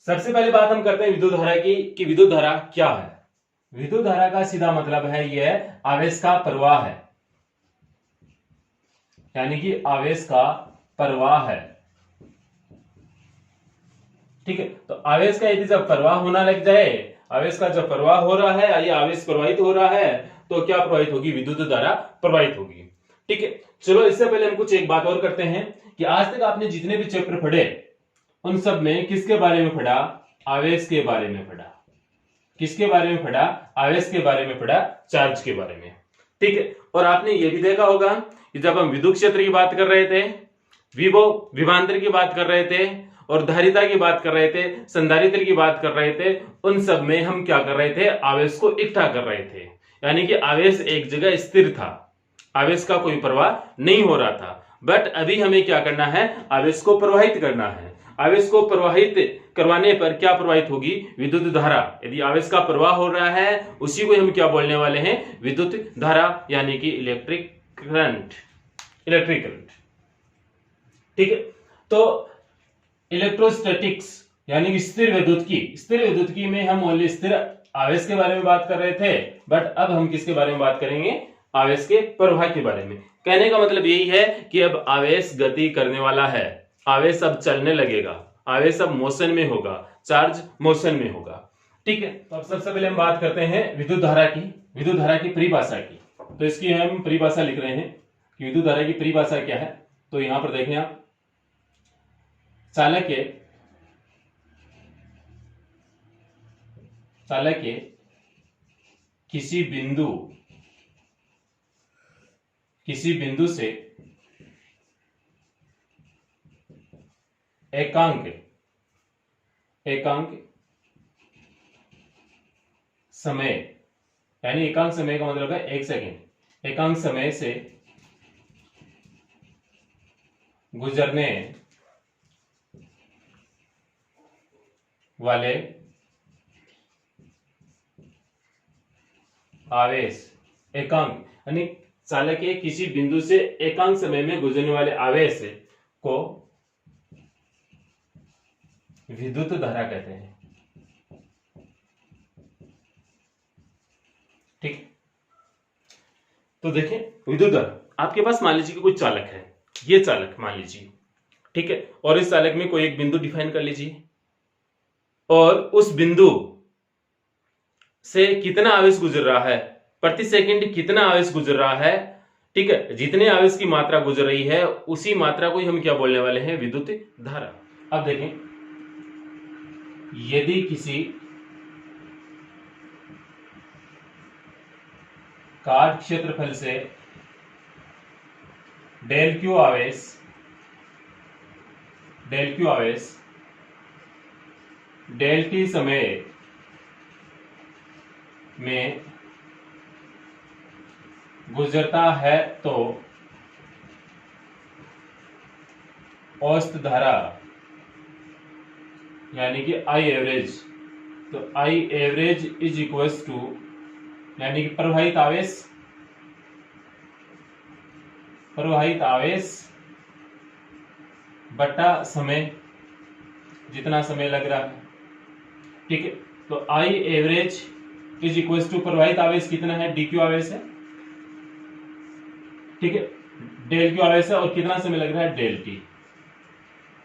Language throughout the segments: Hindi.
सबसे पहले बात हम करते हैं विद्युत धारा की कि विद्युत धारा क्या है। विद्युत धारा का सीधा मतलब है यह आवेश का प्रवाह है, यानी कि आवेश का प्रवाह है। ठीक है, तो आवेश का यदि जब प्रवाह होना लग जाए, आवेश का जब प्रवाह हो रहा है, ये आवेश प्रवाहित हो रहा है, तो क्या प्रवाहित होगी? विद्युत धारा प्रवाहित होगी। ठीक है, चलो इससे पहले हम कुछ एक बात और करते हैं कि आज तक आपने जितने भी चैप्टर पढ़े उन सब में किसके बारे में पढ़ा? आवेश के बारे में पढ़ा। किसके बारे में पढ़ा? आवेश के बारे में पढ़ा, चार्ज के बारे में। ठीक है, और आपने ये भी देखा होगा कि जब हम विद्युत क्षेत्र की बात कर रहे थे, विभव विभवांतर की बात कर रहे थे और धारिता की बात कर रहे थे, संधारित्र की बात कर रहे थे, उन सब में हम क्या कर रहे थे? आवेश को इकट्ठा कर रहे थे, यानी कि आवेश एक जगह स्थिर था, आवेश का कोई प्रवाह नहीं हो रहा था। बट अभी हमें क्या करना है? आवेश को प्रवाहित करना है। आवेश को प्रवाहित करवाने पर क्या प्रवाहित होगी? विद्युत धारा। यदि आवेश का प्रवाह हो रहा है, उसी को हम क्या बोलने वाले हैं? विद्युत धारा, यानी कि इलेक्ट्रिक करंट। Electric current. ठीक है, तो इलेक्ट्रोस्टैटिक्स यानी कि स्थिर विद्युत्की में हम ओनली स्थिर आवेश के बारे में बात कर रहे थे, बट अब हम किसके बारे में बात करेंगे? आवेश के प्रवाह के बारे में। कहने का मतलब यही है कि अब आवेश गति करने वाला है, आवेश अब चलने लगेगा, आवेश अब मोशन में होगा, चार्ज मोशन में होगा। ठीक है, तो अब सबसे पहले हम बात करते हैं विद्युत धारा की परिभाषा की। तो इसकी हम परिभाषा लिख रहे हैं कि विद्युत धारा की परिभाषा क्या है। तो यहां पर देखें आप, चालक किसी बिंदु से एकांक समय, यानी एकांक समय का मतलब है 1 सेकेंड, एकांक समय से गुजरने वाले आवेश, एकांक यानी चालक के किसी बिंदु से एकांक समय में गुजरने वाले आवेश को विद्युत धारा कहते हैं। ठीक, तो देखें विद्युत धारा, आपके पास मान लीजिए कि कोई चालक है, ये चालक मान लीजिए, ठीक है, और इस चालक में कोई एक बिंदु डिफाइन कर लीजिए, और उस बिंदु से कितना आवेश गुजर रहा है, प्रति सेकंड कितना आवेश गुजर रहा है। ठीक है, जितने आवेश की मात्रा गुजर रही है उसी मात्रा को ही हम क्या बोलने वाले हैं? विद्युत धारा। अब देखें, यदि किसी काट क्षेत्रफल से डेल क्यू आवेश डेल टी समय में गुजरता है तो औसत धारा यानी कि आई एवरेज, तो I average is equals to, यानी कि प्रवाहित आवेश बटा समय, जितना समय लग रहा है। ठीक है, तो I average is equals to प्रवाहित आवेश कितना है? डी क्यू आवेश है, ठीक है, डेल क्यू आवेश है, और कितना समय लग रहा है? Del T.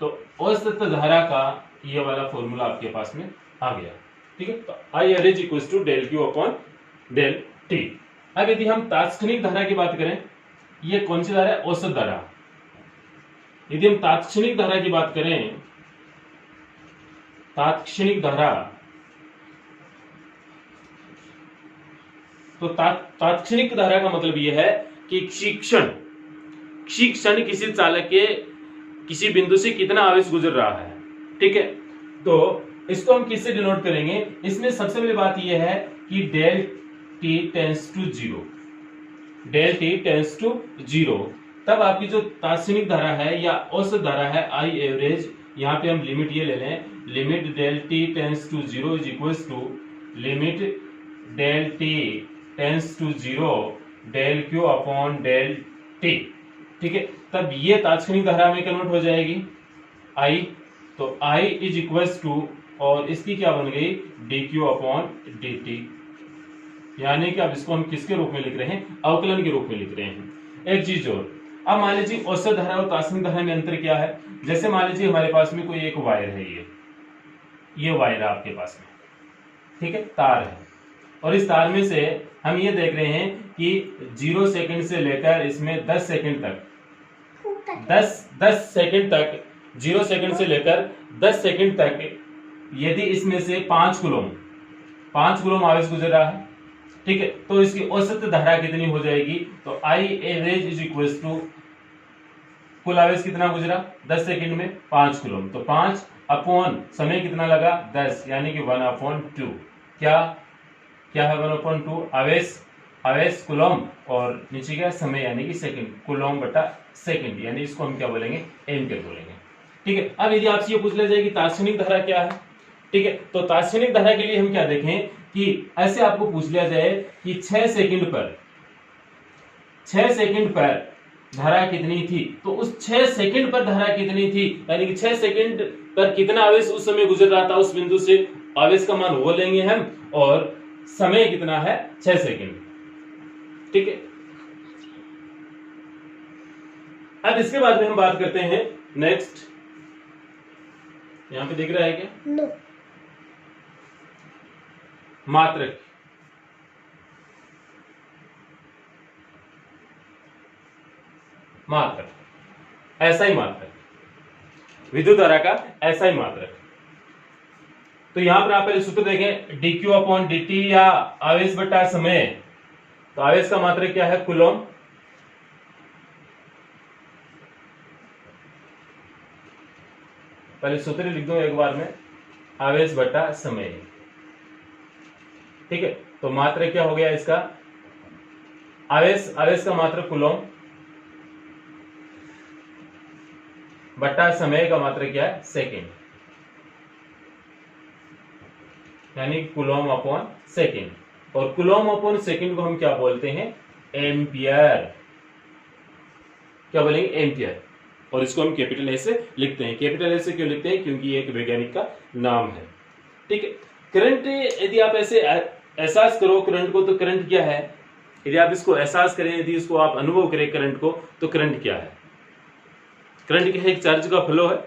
तो औसत धारा का ये वाला फॉर्मूला आपके पास में आ गया। ठीक है, तो I average equals to del Q upon del T. अब यदि हम तात्क्षणिक धारा की बात करें, ये कौन सी धारा है? औसत धारा। यदि हम तात्क्षणिक धारा की बात करें, तात्क्षणिक धारा, तो तात्क्षणिक धारा का मतलब यह है कि क्षण किसी चालक के किसी बिंदु से कितना आवेश गुजर रहा है। ठीक है, तो इसको हम किससे डिनोट करेंगे? इसमें सबसे पहली बात यह है कि del T tends to zero, तब आपकी जो तात्क्षणिक धारा है या औसत धारा है आई एवरेज, यहां पे हम लिमिट ये ले लें, limit del T tends to zero is equals to limit del T tends to zero del Q upon del T. ठीक है, तब ये तात्क्षणिक धारा में कन्वर्ट हो जाएगी आई, तो आई इज इक्वल्स टू और इसकी क्या बन गई dq अपॉन dt, यानी कि अब इसको हम किसके रूप में लिख रहे हैं, अवकलन के रूप में लिख रहे हैं। एक चीज और, अब मान लीजिए औसत धारा और तात्क्षणिक धारा में अंतर क्या है। जैसे मान लीजिए हमारे पास में कोई एक वायर है, ये वायर है आपके पास में, ठीक है, तार है, और इस तार में से हम ये देख रहे हैं कि 0 सेकंड से लेकर इसमें 10 सेकंड तक 10 सेकंड तक 0 सेकंड से लेकर 10 सेकंड तक यदि इसमें से 5 कूलम आवेश गुजर रहा है, ठीक है, तो इसकी औसत धारा कितनी हो जाएगी, तो I average is equal to कुल आवेश कितना गुजरा 10 सेकंड में 5 कूलम, तो 5 अपॉन समय कितना लगा 10, यानी कि 1/2। क्या है 1/2, आवेश कूलम और नीचे क्या समय यानी कि सेकंड, कूलम बटा सेकंड, यानी इसको हम क्या बोलेंगे एम्पीयर बोलेंगे। ठीक है, अब यदि आपसे ये पूछ लिया जाए कि तात्क्षणिक धारा क्या है, ठीक है, तो तात्क्षणिक धारा के लिए हम क्या देखें कि ऐसे आपको पूछ लिया जाए कि 6 सेकंड पर धारा कितनी थी, तो उस 6 सेकंड पर धारा कितनी थी, यानी कि 6 सेकंड पर कितना आवेश उस समय गुजर रहा था उस बिंदु से, आवेश का मान वो लेंगे हम, और समय कितना है 6 सेकंड। ठीक है, अब इसके बाद में हम बात करते हैं नेक्स्ट, यहां पे दिख रहा है क्या no. मात्रक। ऐसा ही मात्रक, विद्युत धारा का ऐसा ही मात्रक। तो यहां पर आप पहले सूत्र देखें, dq अपॉन dt या आवेश बटा समय, तो आवेश का मात्रक क्या है कूलम, पहले सूत्र लिख दो एक बार में, आवेश बटा समय। ठीक है, तो मात्रक क्या हो गया इसका, आवेश का मात्रक कूलम बटा समय का मात्रक क्या है सेकेंड, यानी कूलम अपॉन सेकेंड, और कूलम अपॉन सेकेंड को हम क्या बोलते हैं एम्पियर, क्या बोलेंगे एम्पियर, और इसको हम कैपिटल ए से लिखते हैं। कैपिटल ए से क्यों लिखते हैं, क्योंकि ये एक वैज्ञानिक का नाम है। ठीक है, करंट यदि आप ऐसे एहसास करो करंट को, तो करंट क्या है, यदि आप इसको एहसास करें, यदि इसको आप अनुभव करें करंट को, तो करंट क्या है, करंट क्या है, एक चार्ज का फ्लो है,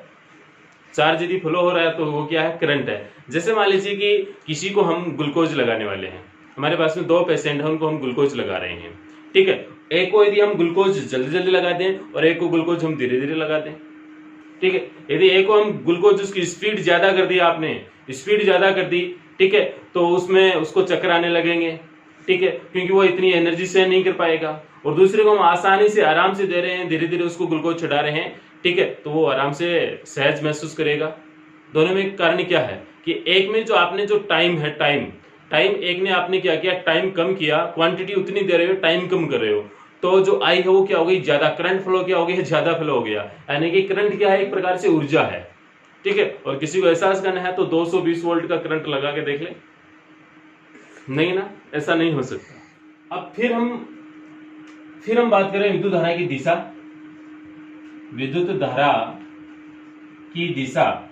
चार्ज यदि फ्लो हो रहा है तो वो क्या है करंट है। जैसे मान लीजिए कि किसी को हम ग्लूकोज लगाने वाले हैं, हमारे पास में 2 पेशेंट हैं, उनको हम ग्लूकोज लगा रहे हैं। ठीक है, एक को यदि हम ग्लूकोज जल्दी जल्दी लगा दें और एक को ग्लूकोज हम धीरे धीरे लगा दें, ठीक है, यदि एक को हम ग्लूकोज उसकी स्पीड ज्यादा कर दी, आपने स्पीड ज्यादा कर दी, ठीक है, तो उसमें उसको चक्कर आने लगेंगे, ठीक है, क्योंकि वो इतनी एनर्जी सहन नहीं कर पाएगा, और दूसरे को हम आसानी से आराम से दे रहे हैं, धीरे धीरे उसको ग्लूकोज चढ़ा रहे हैं, ठीक है, तो वो आराम से सहज महसूस करेगा। दोनों में कारण क्या है कि एक में जो आपने जो टाइम है, टाइम एक ने आपने क्या किया, टाइम कम किया, क्वांटिटी उतनी दे रहे हो, टाइम कम कर रहे हो, तो जो आई है वो क्या हो गई ज्यादा, करंट फ्लो क्या हो गया ज्यादा फ्लो हो गया, यानी कि करंट क्या है एक प्रकार से ऊर्जा है। ठीक है, और किसी को एहसास करना है तो 220 वोल्ट का करंट लगा के देख ले, नहीं ना, ऐसा नहीं हो सकता। अब फिर हम बात करें विद्युत धारा की दिशा। विद्युत धारा की दिशा,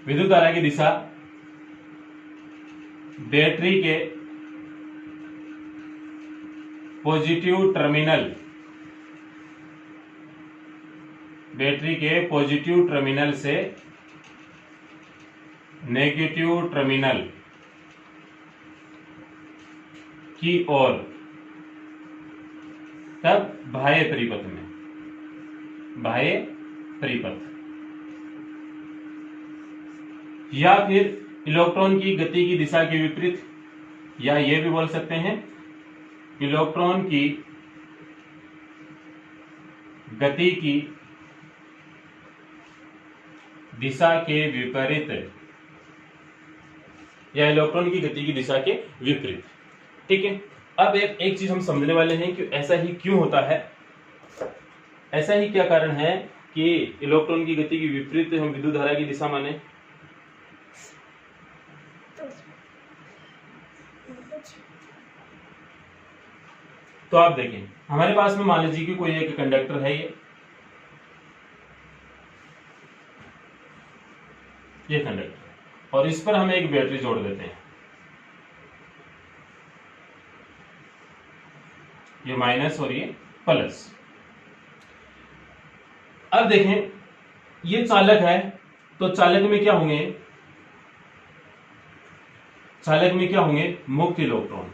विद्युत धारा की दिशा बैटरी के पॉजिटिव टर्मिनल से नेगेटिव टर्मिनल की ओर, तब बाह्य परिपथ, या फिर इलेक्ट्रॉन की गति की दिशा के विपरीत, या यह भी बोल सकते हैं इलेक्ट्रॉन की गति की दिशा के विपरीत, या इलेक्ट्रॉन की गति की दिशा के विपरीत। ठीक है, अब एक चीज हम समझने वाले हैं कि ऐसा ही क्यों होता है, ऐसा ही क्या कारण है कि इलेक्ट्रॉन की गति के विपरीत हम विद्युत धारा की दिशा माने। तो आप देखें, हमारे पास में मान लीजिए कि कोई एक कंडक्टर है, ये कंडक्टर, और इस पर हम एक बैटरी जोड़ देते हैं, ये माइनस और ये प्लस। अब देखें ये चालक है, तो चालक में क्या होंगे, चालक में क्या होंगे, मुक्त इलेक्ट्रॉन।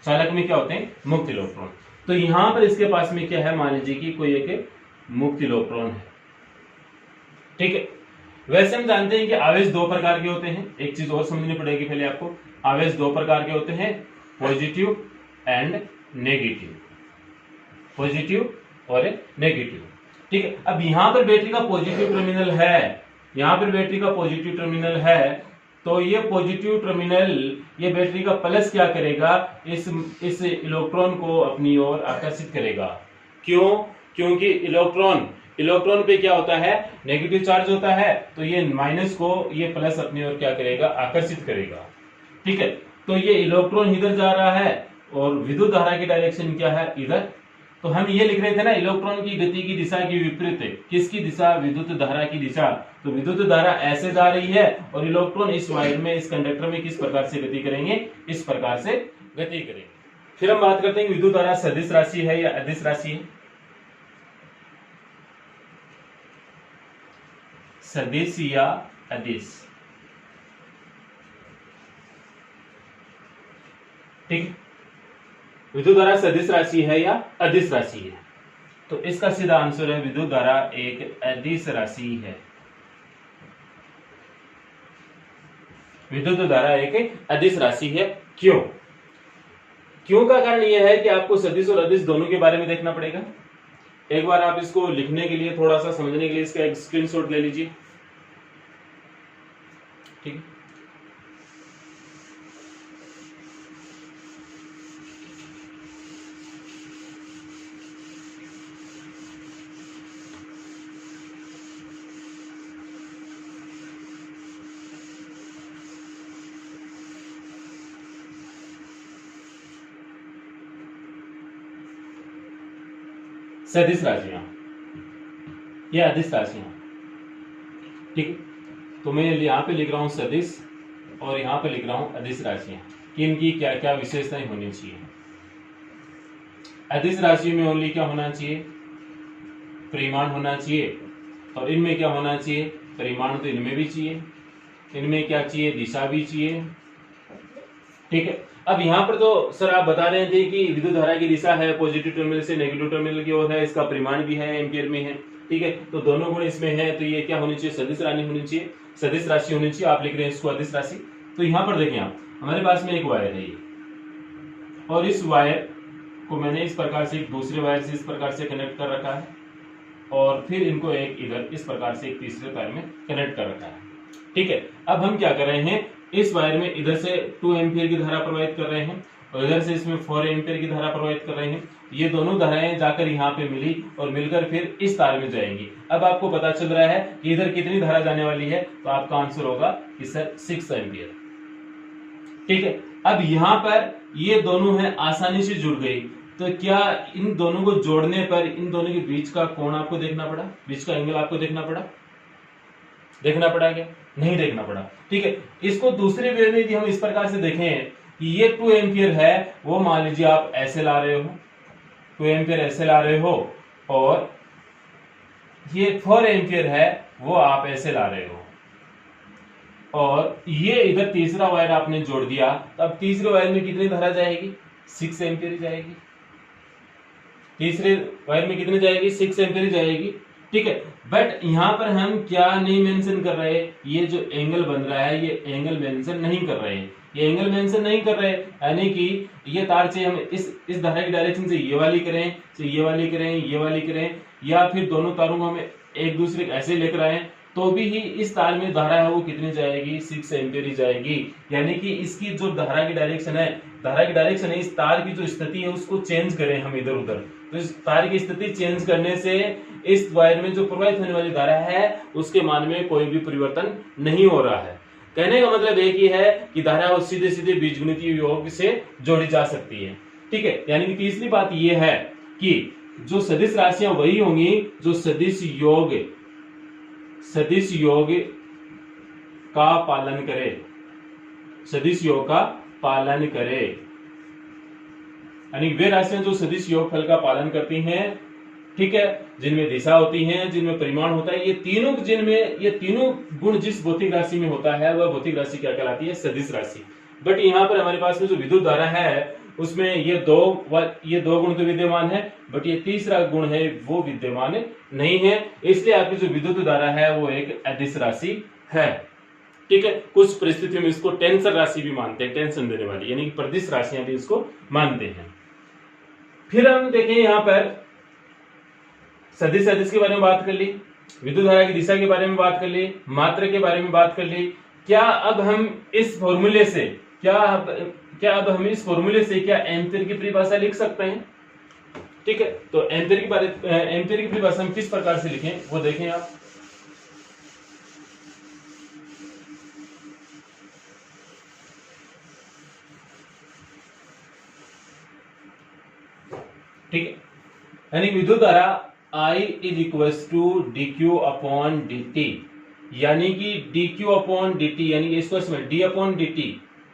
चालक में क्या होते हैं, मुक्त इलेक्ट्रॉन। तो यहां पर इसके पास में क्या है, मान लीजिए कि कोई एक मुक्त इलेक्ट्रॉन है, ठीक है। वैसे हम जानते हैं कि आवेश दो प्रकार के होते हैं। एक चीज और समझनी पड़ेगी पहले आपको, आवेश दो प्रकार के होते हैं, पॉजिटिव एंड नेगेटिव, पॉजिटिव और नेगेटिव, ठीक है। अब यहां पर बैटरी का पॉजिटिव टर्मिनल है, यहां पर बैटरी का पॉजिटिव टर्मिनल है, तो ये पॉजिटिव टर्मिनल, ये बैटरी का प्लस क्या करेगा, इस इलेक्ट्रॉन को अपनी ओर आकर्षित करेगा। क्यों, क्योंकि इलेक्ट्रॉन पे क्या होता है, नेगेटिव चार्ज होता है, तो ये माइनस को ये प्लस अपनी ओर क्या करेगा, आकर्षित करेगा, ठीक है। तो ये इलेक्ट्रॉन इधर जा रहा है और विद्युत धारा की डायरेक्शन क्या है, इधर। तो हम ये लिख रहे थे ना, इलेक्ट्रॉन की गति की दिशा की विपरीत है, किसकी दिशा, विद्युत धारा की दिशा। तो विद्युत धारा ऐसे जा रही है और इलेक्ट्रॉन इस वायर में, इस कंडक्टर में किस प्रकार से गति करेंगे, इस प्रकार से गति करेंगे। फिर हम बात करते हैं विद्युत धारा सदिश राशि है या अदिश राशि है। सदिश या अदिश, ठीक है। विद्युत धारा सदिश राशि है या अदिश राशि है, तो इसका सीधा आंसर है विद्युत धारा एक अदिश राशि है। विद्युत धारा एक अदिश राशि है। क्यों, क्यों का कारण यह है कि आपको सदिश और अदिश दोनों के बारे में देखना पड़ेगा। एक बार आप इसको लिखने के लिए, थोड़ा सा समझने के लिए इसका एक स्क्रीनशॉट ले लीजिए, ठीक है। सदिश राशियां या अदिश राशियां, ठीक है। तो मैं यहां पे लिख रहा हूं सदिश और यहां पे लिख रहा हूं अदिश राशियां कि इनकी क्या क्या विशेषताएं होनी चाहिए। अदिश राशि में ओनली क्या होना चाहिए, परिमाण होना चाहिए, और इनमें क्या होना चाहिए, परिमाण तो इनमें भी चाहिए, इनमें क्या चाहिए, दिशा भी चाहिए, ठीक है। अब यहाँ पर तो सर आप बता रहे थे कि विद्युत धारा की दिशा है पॉजिटिव टर्मिनल से नेगेटिव टर्मिनल की ओर है, इसका परिमाण भी है, एम्पियर में है, ठीक है। तो दोनों गुण इसमें है, तो ये क्या होनी चाहिए, सदिश राशि होनी चाहिए, सदिश राशि होनी चाहिए। आप लिख रहे हैं इसको अदिश राशि। तो यहाँ पर देखें आप, हमारे पास में एक वायर है ये, और इस वायर को मैंने इस प्रकार से एक दूसरे वायर से इस प्रकार से कनेक्ट कर रखा है, और फिर इनको एक इधर इस प्रकार से एक तीसरे तार में कनेक्ट कर रखा है, ठीक है। अब हम क्या कर रहे हैं, इस वायर में इधर से 2 एम्पियर की धारा प्रवाहित कर रहे हैं और इधर से इसमें 4 एम्पियर की धारा प्रवाहित कर रहे हैं। ये दोनों धाराएं जाकर यहाँ पे मिली और मिलकर फिर इस तार में जाएंगी। अब आपको पता चल रहा है कि इधर कितनी धारा जाने वाली है, तो आपका आंसर होगा कि सर 6 एम्पियर, ठीक है। अब यहाँ पर ये दोनों है आसानी से जुड़ गई, तो क्या इन दोनों को जोड़ने पर इन दोनों के बीच का कोण आपको देखना पड़ा, बीच का एंगल आपको देखना पड़ा, देखना पड़ा क्या, नहीं देखना पड़ा, ठीक है। इसको दूसरे वे में यदि हम इस प्रकार से देखें कि ये 2 एम्पियर है, वो मान लीजिए आप ऐसे ला रहे हो, 2 एम्पियर ऐसे ला रहे हो, और ये 4 एम्पियर है वो आप ऐसे ला रहे हो, और ये इधर तीसरा वायर आपने जोड़ दिया, तो अब तीसरे वायर में कितनी धारा जाएगी, 6 एम्पियर जाएगी। तीसरे वायर में कितनी जाएगी, 6 एम्पियर जाएगी, ठीक है। बट यहां पर हम क्या नहीं मेंशन कर रहे, ये जो एंगल बन रहा है ये एंगल मेंशन नहीं कर रहे हैं, ये एंगल मेंशन नहीं कर रहे, यानी कि ये तार से हम इस धारा की डायरेक्शन से ये वाली करें, तो ये वाली करें, ये वाली करें, या फिर दोनों तारों को हम एक दूसरे ऐसे लेकर आए, तो भी ही इस तार में धारा है वो कितनी जाएगी, 6 एम्पियर ही जाएगी। यानी कि इसकी जो धारा की डायरेक्शन है, धारा की डायरेक्शन है, इस तार की जो स्थिति है उसको चेंज करें हम इधर उधर, तो इस तार की स्थिति चेंज करने से इस वायर में जो प्रवाहित होने वाली धारा है उसके मान में कोई भी परिवर्तन नहीं हो रहा है। कहने का मतलब एक ही है कि धारा सीधे सीधे बीजगणितीय योग से जोड़ी जा सकती है, ठीक है। यानी कि तीसरी बात यह है कि जो सदिश राशियां वही होंगी जो सदिश योग सदिश योग का पालन करे, सदिश योग का पालन करे। यानी वे राशियां जो सदिश योग फल का पालन करती हैं, ठीक है, जिनमें दिशा होती है, जिनमें परिमाण होता है, ये तीनों गुण जिस भौतिक राशि में होता है वह भौतिक राशि क्या कहलाती है? सदिश राशि। बट यहाँ पर हमारे पास में जो विद्युत धारा है उसमें ये दो गुण तो विद्यमान है, बट ये तीसरा गुण है वो विद्यमान नहीं है, इसलिए आपकी जो विद्युत धारा है वो एक अदिश राशि है। ठीक है, कुछ परिस्थितियों में इसको टेंसर राशि भी मानते हैं, टेंशन देने वाली, यानी कि प्रतिदिश राशियां भी इसको मानते हैं। फिर हम देखें यहाँ पर सदिश अदिश के बारे में बात कर ली, विद्युत धारा की दिशा के बारे में बात कर ली, मात्रा के बारे में बात कर ली। क्या अब हम इस फॉर्मूले से क्या एम्पीयर की परिभाषा लिख सकते हैं? ठीक है, तो एम्पीयर की परिभाषा हम किस प्रकार से लिखें वो देखें आप। ठीक है, यानी विद्युत धारा I is equal to dq upon dt, यानी कि dq अपॉन dt यानी कि इसको d अपॉन dt।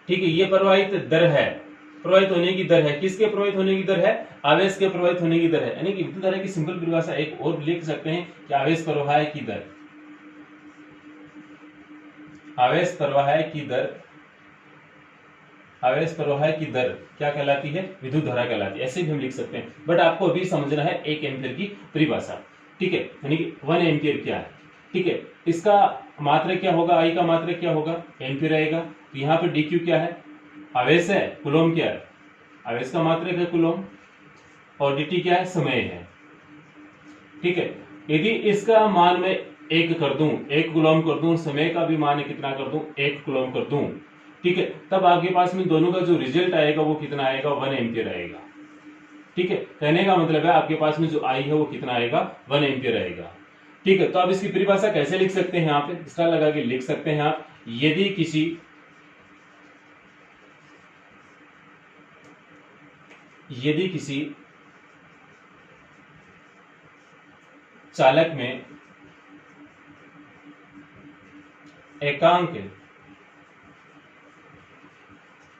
ठीक है, ये प्रवाहित दर है, प्रवाहित होने की दर है। किसके प्रवाहित होने की दर है? आवेश के प्रवाहित होने की दर है। यानी कि विद्युत धारा की सिंपल परिभाषा एक और लिख सकते हैं कि आवेश प्रवाह की दर, आवेश प्रवाह की दर क्या कहलाती है? विद्युत धारा कहलाती है। ऐसे भी हम लिख सकते हैं, बट आपको अभी समझना है 1 एम्पीयर की परिभाषा। ठीक है, यानी कि 1 एम्पीयर क्या है? ठीक है, इसका मात्रक क्या होगा? आई का मात्रक क्या होगा? एम्पीयर आएगा। तो यहाँ पे dq क्या है? आवेश है। कूलम क्या है? आवेश का मात्रक है कूलम। और dt क्या है? समय है। ठीक है, यदि इसका मान मैं 1 कर दूं, 1 कूलम कर दूं, समय का भी मान कितना कर दूं? 1 कूलम कर दूं, ठीक है, तब आपके पास में दोनों का जो रिजल्ट आएगा वो कितना आएगा? 1 एम्पीयर आएगा। ठीक है, कहने का मतलब है आपके पास में जो आई है वो कितना आएगा? 1 एम्पीयर आएगा। ठीक है, तो आप इसकी परिभाषा कैसे लिख सकते हैं? यहाँ पे स्टार लगा के लिख सकते हैं आप, यदि किसी चालक में एकांक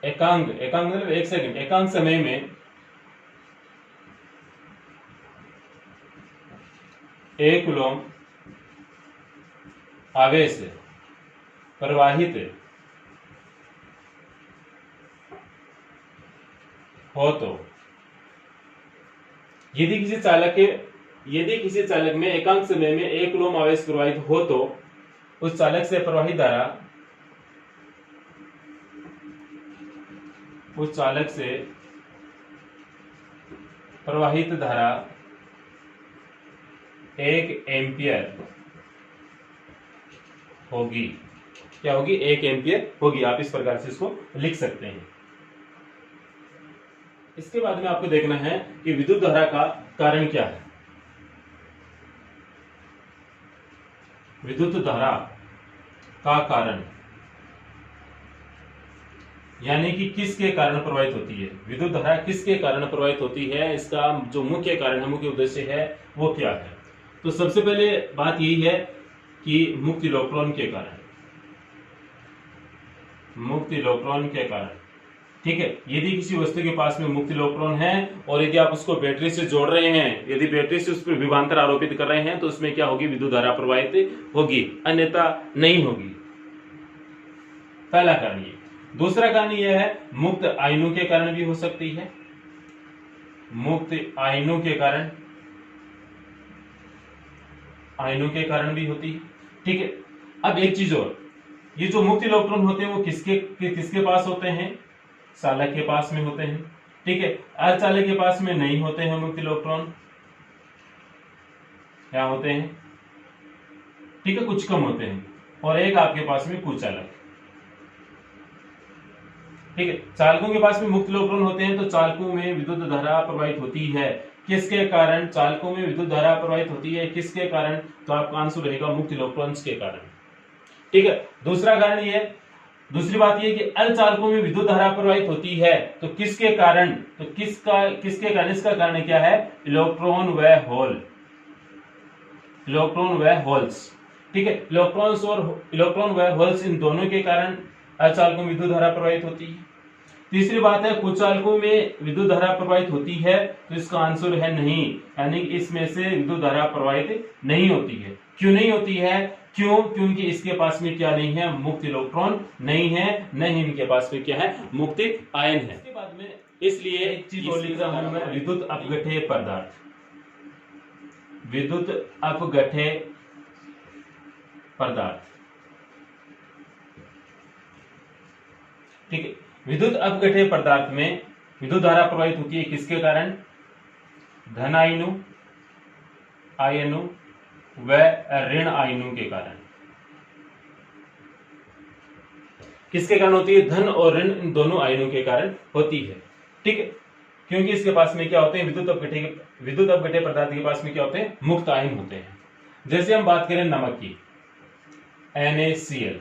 मतलब 1 सेकंड, एकांक समय में 1 कूलम आवेश प्रवाहित हो तो यदि किसी चालक में एकांक समय में 1 कूलम आवेश प्रवाहित हो तो उस चालक से प्रवाहित धारा 1 एम्पीयर होगी। क्या होगी? 1 एम्पीयर होगी। आप इस प्रकार से इसको लिख सकते हैं। इसके बाद में आपको देखना है कि विद्युत धारा का कारण क्या है। विद्युत धारा का कारण यानी कि किसके कारण प्रवाहित होती है? विद्युत धारा किसके कारण प्रवाहित होती है? इसका जो मुख्य कारण है, मुख्य उद्देश्य है वो क्या है? तो सबसे पहले बात यही है कि मुक्त इलेक्ट्रॉन के कारण। ठीक है, यदि किसी वस्तु के पास में मुक्त इलेक्ट्रॉन है और यदि आप उसको बैटरी से जोड़ रहे हैं, यदि बैटरी से उस पर विभवांतर आरोपित कर रहे हैं, तो उसमें क्या होगी? विद्युत धारा प्रवाहित होगी, अन्यथा नहीं होगी। पहला कारण ये। दूसरा कारण यह है मुक्त आयनों के कारण भी हो सकती है, मुक्त आयनों के कारण भी होती है। ठीक है, अब एक चीज और, ये जो मुक्त इलेक्ट्रॉन होते हैं वो किसके पास होते हैं? चालक के पास में होते हैं। ठीक है, अर्धचालक के पास में नहीं होते हैं मुक्त इलेक्ट्रॉन। क्या होते हैं? ठीक है, कुछ कम होते हैं, और एक आपके पास में कुचालक। ठीक है, चालकों के पास में मुक्त इलेक्ट्रॉन होते हैं, तो चालकों में विद्युत धारा प्रवाहित होती है। किसके कारण चालकों में विद्युत धारा प्रवाहित होती है? किसके कारण? तो आपका आंसर रहेगा मुक्त इलेक्ट्रॉन्स के कारण। ठीक है, दूसरा कारण ये है, दूसरी बात यह कि अर्धचालकों में विद्युत धारा प्रवाहित होती है, तो किसके कारण? तो किसके कारण? इसका कारण क्या है? इलेक्ट्रॉन व होल्स। ठीक है, इलेक्ट्रॉन व होल्स इन दोनों के कारण अर्धचालकों में विद्युत धारा प्रवाहित होती है। तीसरी बात है, कुछ चालकों में विद्युत धारा प्रवाहित होती है, तो इसका आंसर है नहीं, यानी कि इसमें से विद्युत धारा प्रवाहित नहीं होती है। क्यों नहीं होती है? क्योंकि इसके पास में क्या नहीं है, मुक्त इलेक्ट्रॉन नहीं है, न ही इनके पास में क्या है, मुक्त आयन है। इसके बाद में इसलिए एक चीज और लिखा हूं मैं, विद्युत अपघट्य पदार्थ, विद्युत अपघट्य पदार्थ, ठीक है। विद्युत अपघट्य पदार्थ में विद्युत धारा प्रवाहित होती है किसके कारण? धन आयनों व ऋण आयनों के कारण। किसके कारण होती है? धन और ऋण, इन दोनों आयनों के कारण होती है, ठीक है। क्योंकि इसके पास में क्या होते हैं, विद्युत अपघट्य पदार्थ के पास में क्या होते हैं, मुक्त आयन होते हैं। जैसे हम बात करें नमक की, NaCl,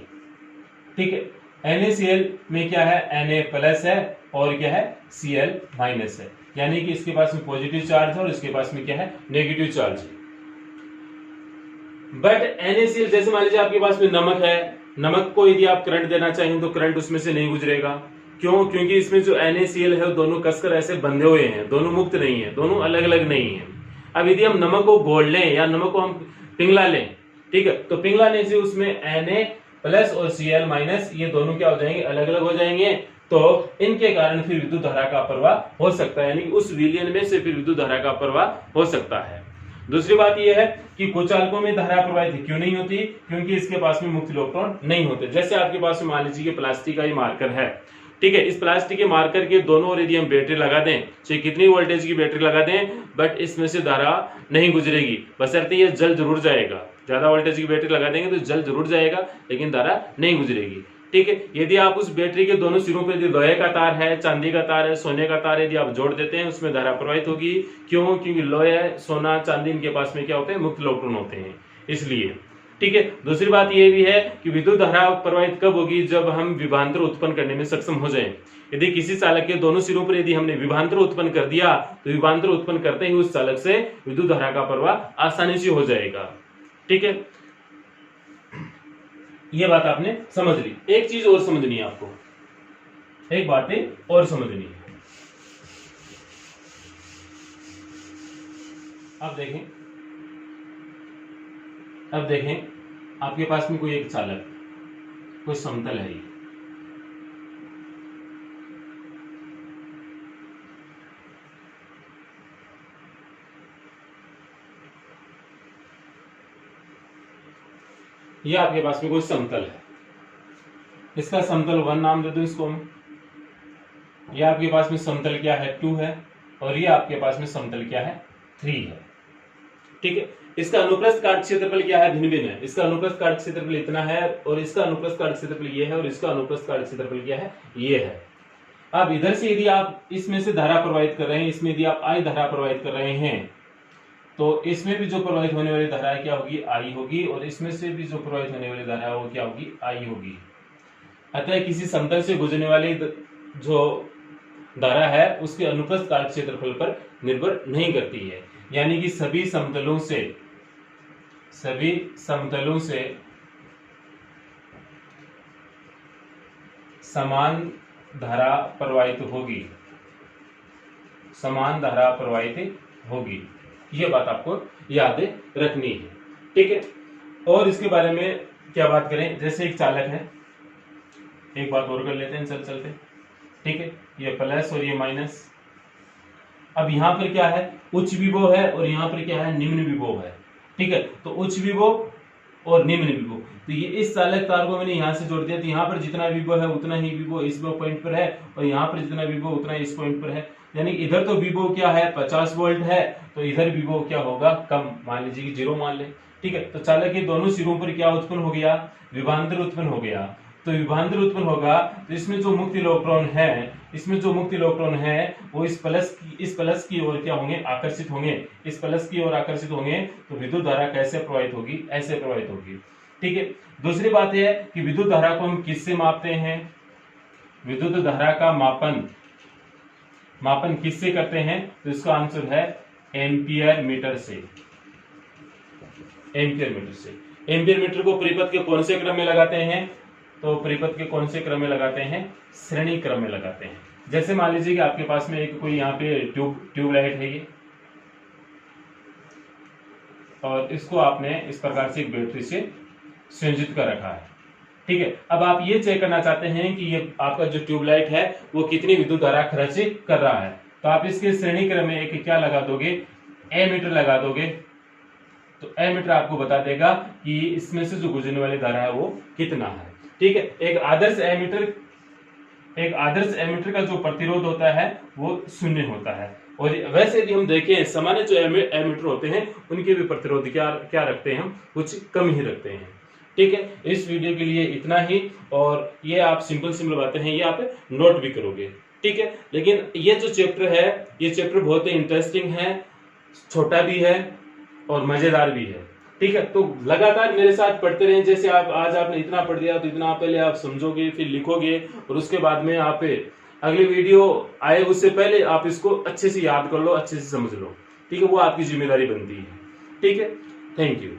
ठीक है। NaCl में क्या है, Na प्लस है और क्या है, Cl माइनस है, यानी कि इसके पास में पॉजिटिव चार्ज है और इसके पास में क्या है, नेगेटिव चार्ज है। बट NaCl, जैसे मान लीजिए आपके पास में नमक है, नमक को यदि आप करंट देना चाहें तो करंट उसमें से नहीं गुजरेगा। क्यों? क्योंकि इसमें जो NaCl है वो दोनों कसकर ऐसे बंधे हुए हैं, दोनों मुक्त नहीं है, दोनों अलग अलग नहीं है। अब यदि हम नमक को घोल लें या नमक को हम पिघला लें, ठीक है, तो पिघलाने से उसमें Na प्लस और Cl माइनस, ये दोनों क्या हो जाएंगे, अलग अलग हो जाएंगे। तो इनके कारण फिर विद्युत धारा का प्रवाह हो सकता है, यानी कि उस विलयन में से फिर विद्युत धारा का प्रवाह हो सकता है। दूसरी बात यह है कि कुछ चालकों में धारा प्रवाहित क्यों नहीं होती? क्योंकि इसके पास में मुक्त इलेक्ट्रॉन नहीं होते। जैसे आपके पास में मान लीजिए कि प्लास्टिक का ही मार्कर है, ठीक है, इस प्लास्टिक के मार्कर के दोनों ओर यदि हम बैटरी लगा दें, चाहे कितनी वोल्टेज की बैटरी लगा दें, बट इसमें से धारा नहीं गुजरेगी, बशर्ते ये जल जरूर जाएगा। ज्यादा वोल्टेज की बैटरी लगा देंगे तो जल जरूर जाएगा, लेकिन धारा नहीं गुजरेगी, ठीक है। यदि आप उस बैटरी के दोनों सिरों पर यदि लोहे का तार है, चांदी का तार है, सोने का तार है, यदि आप जोड़ देते हैं, उसमें धारा प्रवाहित होगी। क्यों? क्योंकि लोहे, सोना, चांदी, इनके पास में क्या होते हैं, मुक्त इलेक्ट्रॉन होते हैं, इसलिए, ठीक है। दूसरी बात यह भी है कि विद्युत धारा प्रवाहित कब होगी? जब हम विभवांतर उत्पन्न करने में सक्षम हो जाएं। यदि किसी चालक के दोनों सिरों पर यदि हमने विभवांतर उत्पन्न कर दिया, तो विभवांतर उत्पन्न करते ही उस चालक से विद्युत धारा का प्रवाह आसानी से हो जाएगा, ठीक है। यह बात आपने समझ ली। एक चीज और समझनी है आपको, एक बातें और समझनी है। अब देखें आपके पास में कोई एक चालक, कोई समतल है, ये आपके पास में कोई समतल है, इसका समतल 1 नाम दे दो इसको हम। ये आपके पास में समतल क्या है, 2 है, और ये आपके पास में समतल क्या है, 3 है, ठीक है। इसका अनुप्रस्थ काट क्षेत्रफल क्या है, भिन्न भिन्न है। इसका अनुप्रस्थ काट क्षेत्रफल इतना है, और इसका अनुप्रस्थ काट क्षेत्रफल ये है, और इसका अनुप्रस्थ काट क्षेत्रफल क्या है, ये है। अब इधर से यदि आप इसमें से धारा प्रवाहित कर रहे हैं, इसमें यदि आप I धारा प्रवाहित कर रहे हैं, तो इसमें भी जो प्रवाहित होने वाली धारा क्या होगी, I होगी, और इसमें से भी जो प्रवाहित होने वाली धारा है वो क्या होगी, I होगी। अतः किसी समतल से गुजरने वाली जो धारा है उसके अनुप्रस्थ काट क्षेत्रफल पर निर्भर नहीं करती है, यानी कि सभी समतलों से समान धारा प्रवाहित होगी, यह बात आपको याद रखनी है, ठीक है। और इसके बारे में क्या बात करें, जैसे एक चालक है, एक बात और कर लेते हैं चलते, ठीक है, ये प्लस और ये माइनस। अब यहां पर क्या है, उच्च विभव है, और यहां पर क्या है, निम्न विभव है, ठीक है। तो उच्च विभव और निम्न विभव, तो ये इस चालक तार को मैंने यहां से जोड़ दिया, तो यहां पर जितना विभव है उतना ही विभव इस पॉइंट पर है, और यहां पर जितना विभव उतना इस पॉइंट पर है। यानी इधर तो विभव क्या है, 50 वोल्ट है, तो इधर विभव क्या होगा, कम, मान लीजिए कि 0 मान ले, ठीक है। तो चालक के दोनों सिरों पर क्या उत्पन्न हो गया, विभवांतर उत्पन्न हो गया। तो विभवांतर उत्पन्न होगा, तो इसमें जो मुक्त इलेक्ट्रॉन है वो इस प्लस की ओर क्या होंगे, आकर्षित होंगे, इस प्लस की ओर आकर्षित होंगे। तो विद्युत धारा कैसे प्रवाहित होगी, ऐसे प्रवाहित होगी, ठीक है। दूसरी बात यह है कि विद्युत धारा को हम किससे मापते हैं, विद्युत धारा का मापन किससे करते हैं, तो इसका आंसर है एम्पियर मीटर से। एम्पियर मीटर को परिपथ के कौन से क्रम में लगाते हैं? तो परिपथ के कौन से क्रम में लगाते हैं? श्रेणी क्रम में लगाते हैं। जैसे मान लीजिए कि आपके पास में एक कोई यहाँ पे ट्यूबलाइट है ये, और इसको आपने इस प्रकार से एक बैटरी से संयोजित कर रखा है। ठीक है, अब आप ये चेक करना चाहते हैं कि ये आपका जो ट्यूबलाइट है वो कितनी विद्युत धारा खर्च कर रहा है, तो आप इसके श्रेणी क्रम में एक क्या लगा दोगे? एमीटर लगा दोगे। तो एमीटर आपको बता देगा कि इसमें से जो गुजरने वाली धारा है वो कितना है। ठीक है, एक आदर्श एमीटर का जो प्रतिरोध होता है वो 0 होता है। और वैसे यदि हम देखें सामान्य जो एमीटर होते हैं उनके भी प्रतिरोध क्या रखते हैं? हम कुछ कम ही रखते हैं। ठीक है, इस वीडियो के लिए इतना ही। और ये आप सिंपल बातें हैं, ये आप नोट भी करोगे। ठीक है, लेकिन ये जो चैप्टर है ये चैप्टर बहुत ही इंटरेस्टिंग है, छोटा भी है और मजेदार भी है। ठीक है, तो लगातार मेरे साथ पढ़ते रहें। जैसे आज आपने इतना पढ़ दिया तो इतना पहले आप समझोगे, फिर लिखोगे, और उसके बाद में आप अगली वीडियो आए उससे पहले आप इसको अच्छे से याद कर लो, अच्छे से समझ लो। ठीक है, वो आपकी जिम्मेदारी बनती है। ठीक है, थैंक यू।